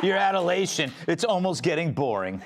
Your adulation, it's almost getting boring.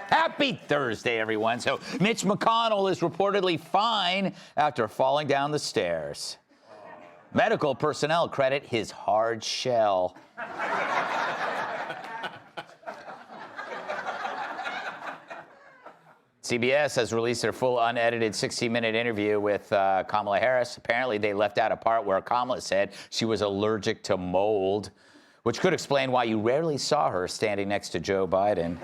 Happy Thursday, everyone. So Mitch McConnell is reportedly fine after falling down the stairs. Medical personnel credit his hard shell. CBS has released their full unedited 60-minute interview with Kamala Harris. Apparently, they left out a part where Kamala said she was allergic to mold, which could explain why you rarely saw her standing next to Joe Biden.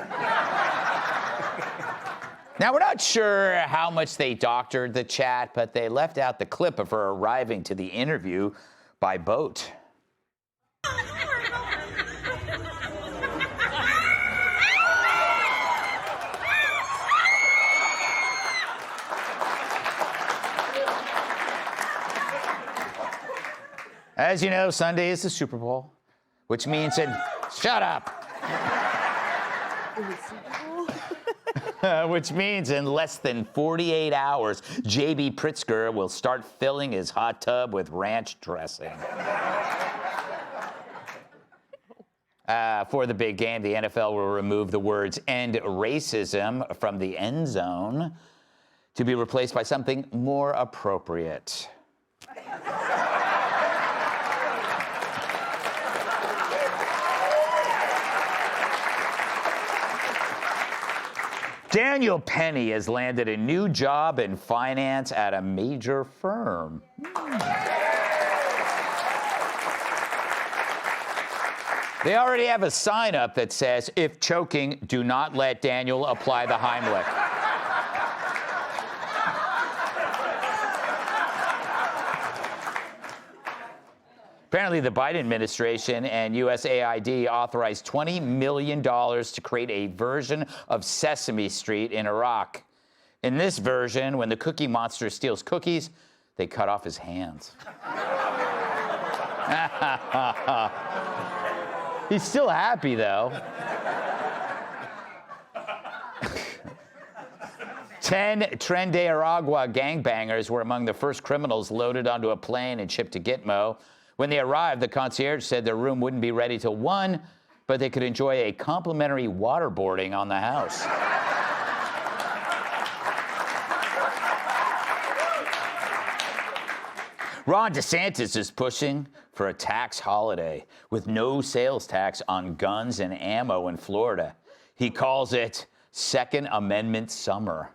Now, we're not sure how much they doctored the chat, but they left out the clip of her arriving to the interview by boat. As you know, Sunday is the Super Bowl, which means shut up. Which means in less than 48 hours, J.B. Pritzker will start filling his hot tub with ranch dressing. For the big game, the NFL will remove the words "end racism" from the end zone to be replaced by something more appropriate. Daniel Penny has landed a new job in finance at a major firm. They already have a sign up that says, "If choking, do not let Daniel apply the Heimlich." Apparently, the Biden administration and USAID authorized $20 million to create a version of Sesame Street in Iraq. In this version, when the Cookie Monster steals cookies, they cut off his hands. He's still happy, though. 10 Tren de Aragua gangbangers were among the first criminals loaded onto a plane and shipped to Gitmo. When they arrived, the concierge said their room wouldn't be ready till 1, but they could enjoy a complimentary waterboarding on the house. Ron DeSantis is pushing for a tax holiday with no sales tax on guns and ammo in Florida. He calls it Second Amendment summer.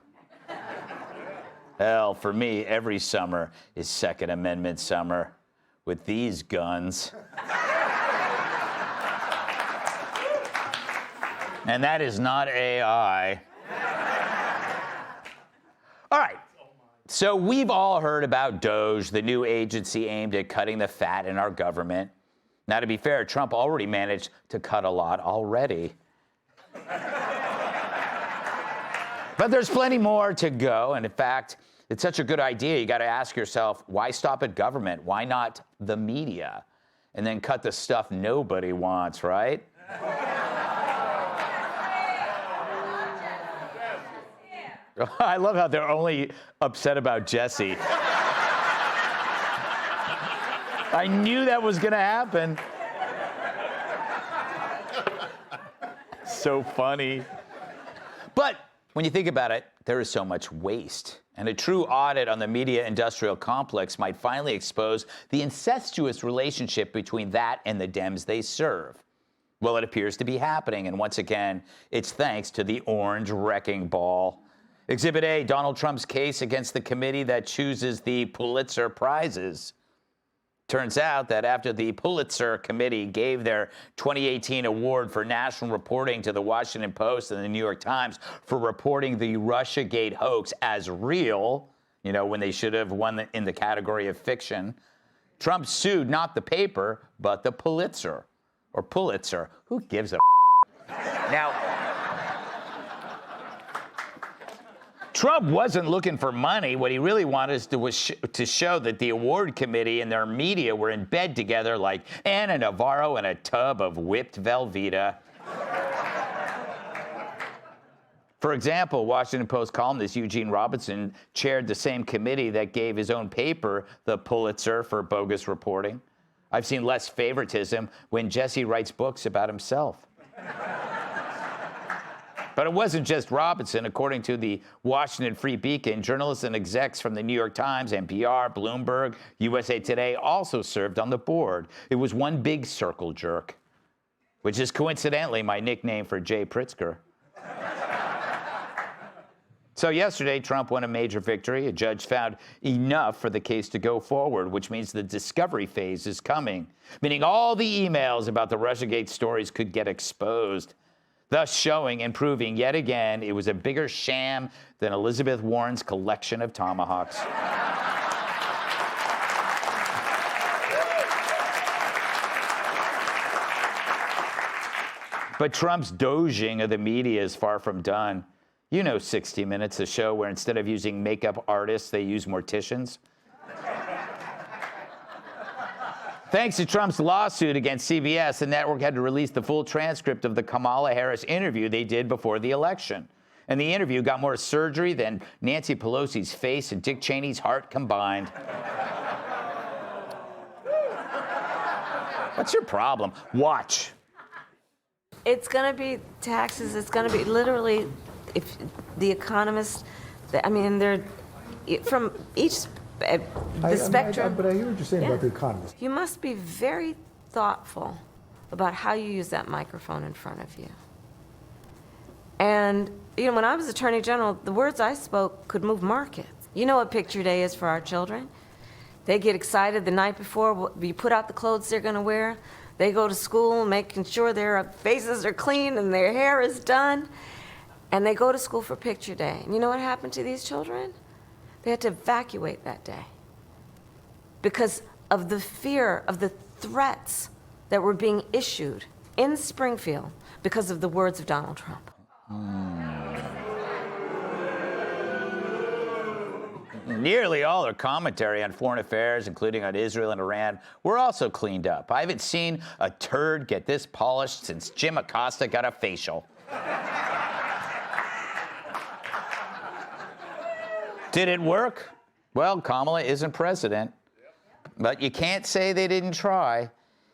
Hell, for me, every summer is Second Amendment summer. With these guns. And that is not AI. All right. So we've all heard about DOGE, the new agency aimed at cutting the fat in our government. Now, to be fair, Trump already managed to cut a lot already. But there's plenty more to go. And in fact, it's such a good idea, you got to ask yourself, why stop at government? Why not the media? And then cut the stuff nobody wants, right? I love how they're only upset about Jesse. I knew that was going to happen. So funny. But when you think about it, there is so much waste. And a true audit on the media industrial complex might finally expose the incestuous relationship between that and the Dems they serve. Well, it appears to be happening, and once again, it's thanks to the orange wrecking ball. Exhibit A, Donald Trump's case against the committee that chooses the Pulitzer Prizes. Turns out that after the Pulitzer Committee gave their 2018 award for national reporting to the Washington Post and the New York Times for reporting the Russiagate hoax as real, you know, when they should have won in the category of fiction, Trump sued not the paper, but the Pulitzer, or Pulitzer. Who gives a Now, Trump wasn't looking for money. What he really wanted was to show that the award committee and their media were in bed together like Anna Navarro in a tub of whipped Velveeta. For example, Washington Post columnist Eugene Robinson chaired the same committee that gave his own paper the Pulitzer for bogus reporting. I've seen less favoritism when Jesse writes books about himself. But it wasn't just Robinson. According to the Washington Free Beacon, journalists and execs from the New York Times, NPR, Bloomberg, USA Today also served on the board. It was one big circle jerk, which is coincidentally my nickname for Jay Pritzker. So yesterday, Trump won a major victory. A judge found enough for the case to go forward, which means the discovery phase is coming, meaning all the emails about the Russiagate stories could get exposed, thus showing and proving yet again it was a bigger sham than Elizabeth Warren's collection of tomahawks. But Trump's doging of the media is far from done. You know 60 Minutes, a show where instead of using makeup artists, they use morticians. Thanks to Trump's lawsuit against CBS, the network had to release the full transcript of the Kamala Harris interview they did before the election. And the interview got more surgery than Nancy Pelosi's face and Dick Cheney's heart combined. What's your problem? Watch. It's going to be taxes. It's going to be literally, if the economists, I mean, they're from each spectrum. But I hear what you're saying about the economists. You must be very thoughtful about how you use that microphone in front of you. And, you know, when I was Attorney General, the words I spoke could move markets. You know what Picture Day is for our children? They get excited the night before. You put out the clothes they're going to wear. They go to school making sure their faces are clean and their hair is done. And they go to school for Picture Day. And you know what happened to these children? They had to evacuate that day because of the fear of the threats that were being issued in Springfield because of the words of Donald Trump. Nearly all their commentary on foreign affairs, including on Israel and Iran, were also cleaned up. I haven't seen a turd get this polished since Jim Acosta got a facial. Did it work? Well, Kamala isn't president. But you can't say they didn't try.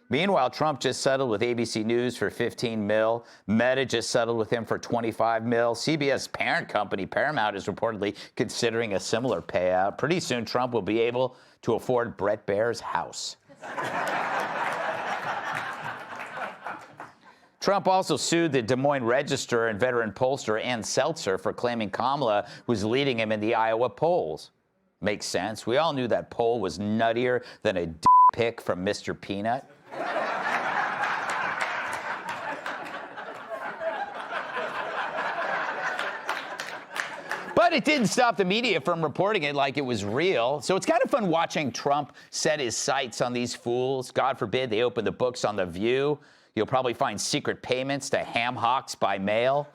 Meanwhile, Trump just settled with ABC News for $15 million. Meta just settled with him for $25 million. CBS parent company Paramount is reportedly considering a similar payout. Pretty soon, Trump will be able to afford Bret Baier's house. Trump also sued the Des Moines Register and veteran pollster Ann Seltzer for claiming Kamala was leading him in the Iowa polls. Makes sense. We all knew that poll was nuttier than a pic from Mr. Peanut. But it didn't stop the media from reporting it like it was real. So it's kind of fun watching Trump set his sights on these fools. God forbid they open the books on The View. You'll probably find secret payments to ham hocks by mail.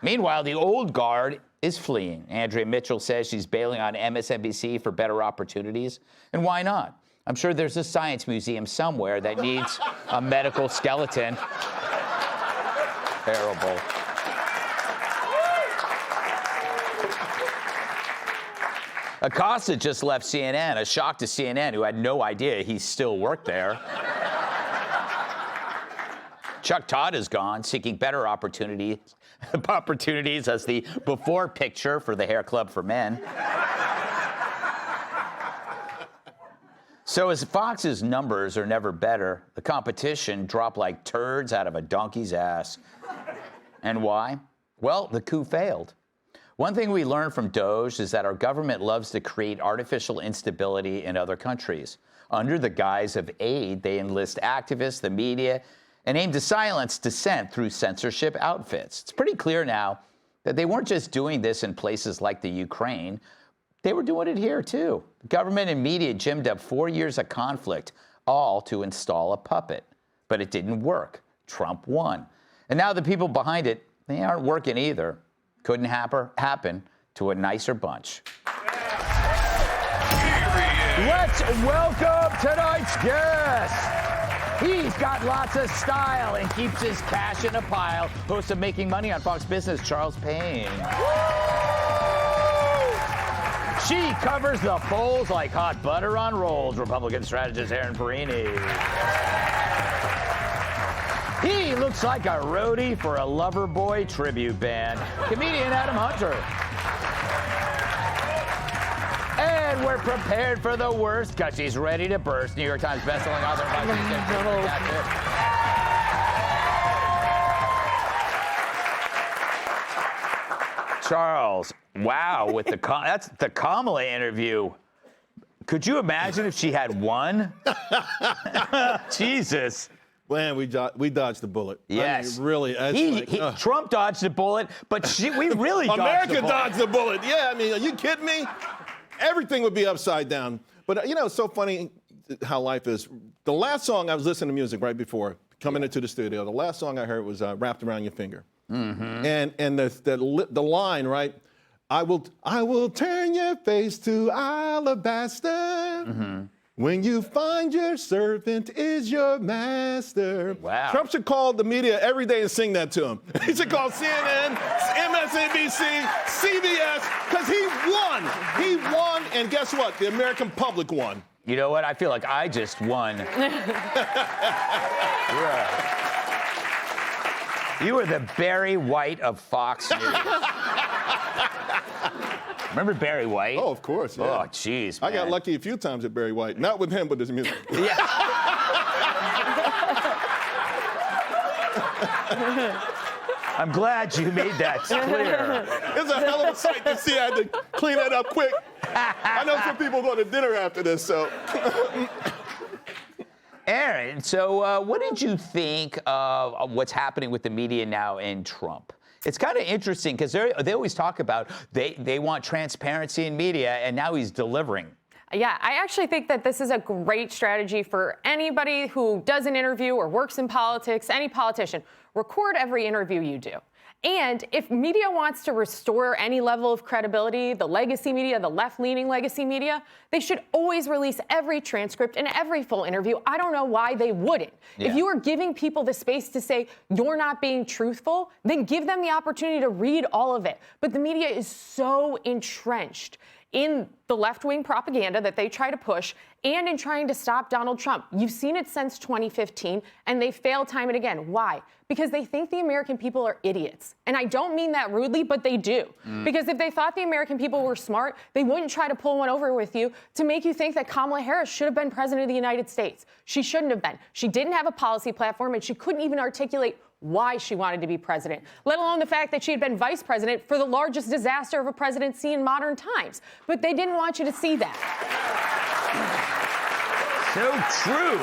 Meanwhile, the old guard is fleeing. Andrea Mitchell says she's bailing on MSNBC for better opportunities. And why not? I'm sure there's a science museum somewhere that needs a medical skeleton. Terrible. Acosta just left CNN, a shock to CNN, who had no idea he still worked there. Chuck Todd is gone, seeking better opportunities as the before picture for the Hair Club for Men. So as Fox's numbers are never better, the competition dropped like turds out of a donkey's ass. And why? Well, the coup failed. One thing we learned from Doge is that our government loves to create artificial instability in other countries. Under the guise of aid, they enlist activists, the media, and aim to silence dissent through censorship outfits. It's pretty clear now that they weren't just doing this in places like the Ukraine. They were doing it here, too. Government and media gymmed up 4 years of conflict, all to install a puppet. But it didn't work. Trump won. And now the people behind it, they aren't working either. Couldn't happen to a nicer bunch. Let's welcome tonight's guest. He's got lots of style and keeps his cash in a pile. Host of Making Money on Fox Business, Charles Payne. She covers the polls like hot butter on rolls, Republican strategist Aaron Perini. He looks like a roadie for a lover boy tribute band, comedian Adam Hunter. And we're prepared for the worst because she's ready to burst. New York Times bestselling author. Charles, wow, with that's the Kamala interview. Could you imagine if she had won? Jesus. Man, we dodged the bullet. Yes. I mean, really. Trump dodged the bullet, but we really dodged America the bullet. dodged the bullet. Yeah, I mean, are you kidding me? Everything would be upside down. But, you know, it's so funny how life is. The last song I was listening to music right before coming into the studio, the last song I heard was Wrapped Around Your Finger. Mm-hmm. And the line, right? I will turn your face to alabaster. Mm-hmm. When you find your servant is your master. Wow. Trump should call the media every day and sing that to him. He should call CNN, MSNBC, CBS, because he won. He won, and guess what? The American public won. You know what? I feel like I just won. You were the Barry White of Fox News. Remember Barry White? Oh, of course. Yeah. Oh, jeez, man. I got lucky a few times at Barry White. Not with him, but his music. Yeah. I'm glad you made that clear. It's a hell of a sight to see. I had to clean that up quick. I know some people go to dinner after this, so. Aaron, so what did you think of what's happening with the media now in Trump? It's kind of interesting because they always talk about they want transparency in media, and now he's delivering. Yeah, I actually think that this is a great strategy for anybody who does an interview or works in politics, any politician. Record every interview you do. And if media wants to restore any level of credibility, the legacy media, the left-leaning legacy media, they should always release every transcript and every full interview. I don't know why they wouldn't. Yeah. If you are giving people the space to say you're not being truthful, then give them the opportunity to read all of it. But the media is so entrenched in the left-wing propaganda that they try to push and in trying to stop Donald Trump. You've seen it since 2015, and they fail time and again. Why? Because they think the American people are idiots. And I don't mean that rudely, but they do. Because if they thought the American people were smart, they wouldn't try to pull one over with you to make you think that Kamala Harris should have been president of the United States. She shouldn't have been. She didn't have a policy platform, and she couldn't even articulate why she wanted to be president, let alone the fact that she had been vice president for the largest disaster of a presidency in modern times. But they didn't want you to see that. So true.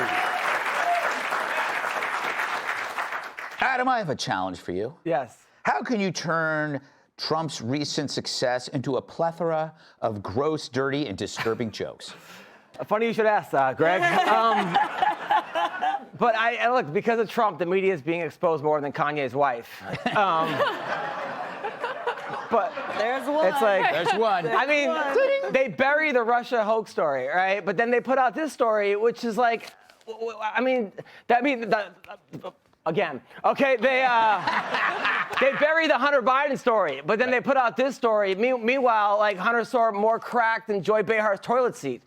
Adam, I have a challenge for you. Yes. How can you turn Trump's recent success into a plethora of gross, dirty, and disturbing jokes? Funny you should ask, Greg. But look, because of Trump, the media is being exposed more than Kanye's wife. But There's one. it's like, There's one. I mean, they bury the Russia hoax story, right? But then they put out this story, which is like, again, okay, they bury the Hunter Biden story, but then they put out this story. Meanwhile, like Hunter saw more crack than Joy Behar's toilet seat.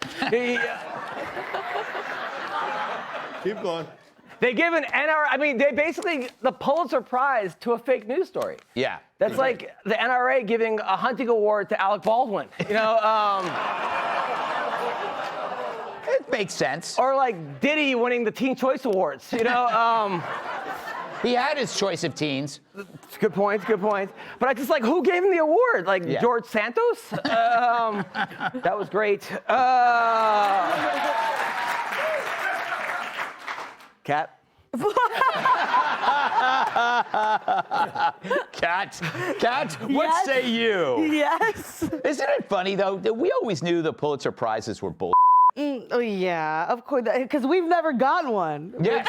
Keep going. They give an NRA, I mean, they basically, the Pulitzer Prize to a fake news story. Yeah. That's like the NRA giving a hunting award to Alec Baldwin, you know? It makes sense. Or like Diddy winning the Teen Choice Awards, you know? He had his choice of teens. Good point, good point. But I just like, who gave him the award? Like George Santos? That was great. Cat? Cat, what say you? Yes. Isn't it funny, though, that we always knew the Pulitzer Prizes were bull? Oh, yeah, of course, because we've never gotten one. Yes.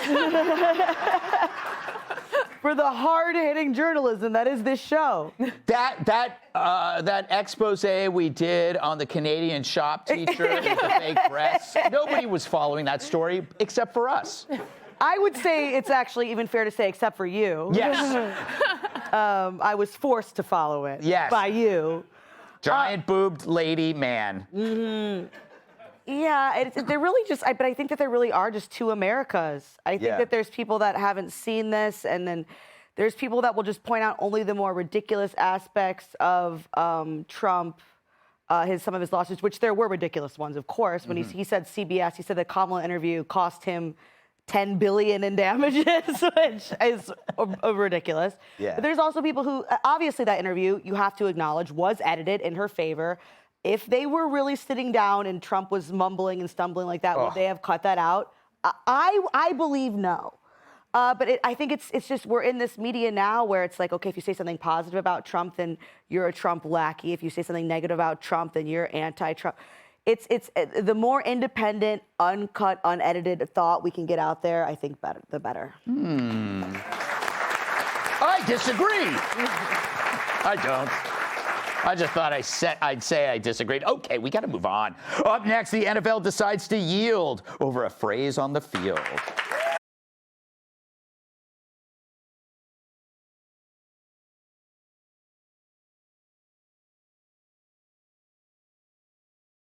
For the hard-hitting journalism that is this show. That expose we did on the Canadian shop teacher with the fake breasts, nobody was following that story except for us. I would say it's actually even fair to say except for you. Yes. I was forced to follow it Yes. by you. Giant-boobed lady man. Yeah, they're really just, but I think that there really are just two Americas. I think that there's people that haven't seen this, and then there's people that will just point out only the more ridiculous aspects of Trump, some of his lawsuits, which there were ridiculous ones, of course. When he said CBS, he said the Kamala interview cost him $10 billion in damages, which is ridiculous. Yeah. But there's also people who, obviously that interview, you have to acknowledge, was edited in her favor. If they were really sitting down and Trump was mumbling and stumbling like that, would they have cut that out? I believe no. But I think it's just, we're in this media now where it's like, okay, if you say something positive about Trump, then you're a Trump lackey. If you say something negative about Trump, then you're anti-Trump. It's the more independent, uncut, unedited thought we can get out there, I think the better. I disagree. I don't. I just thought I'd say I disagreed. Okay, we got to move on. Up next, the NFL decides to yield over a phrase on the field.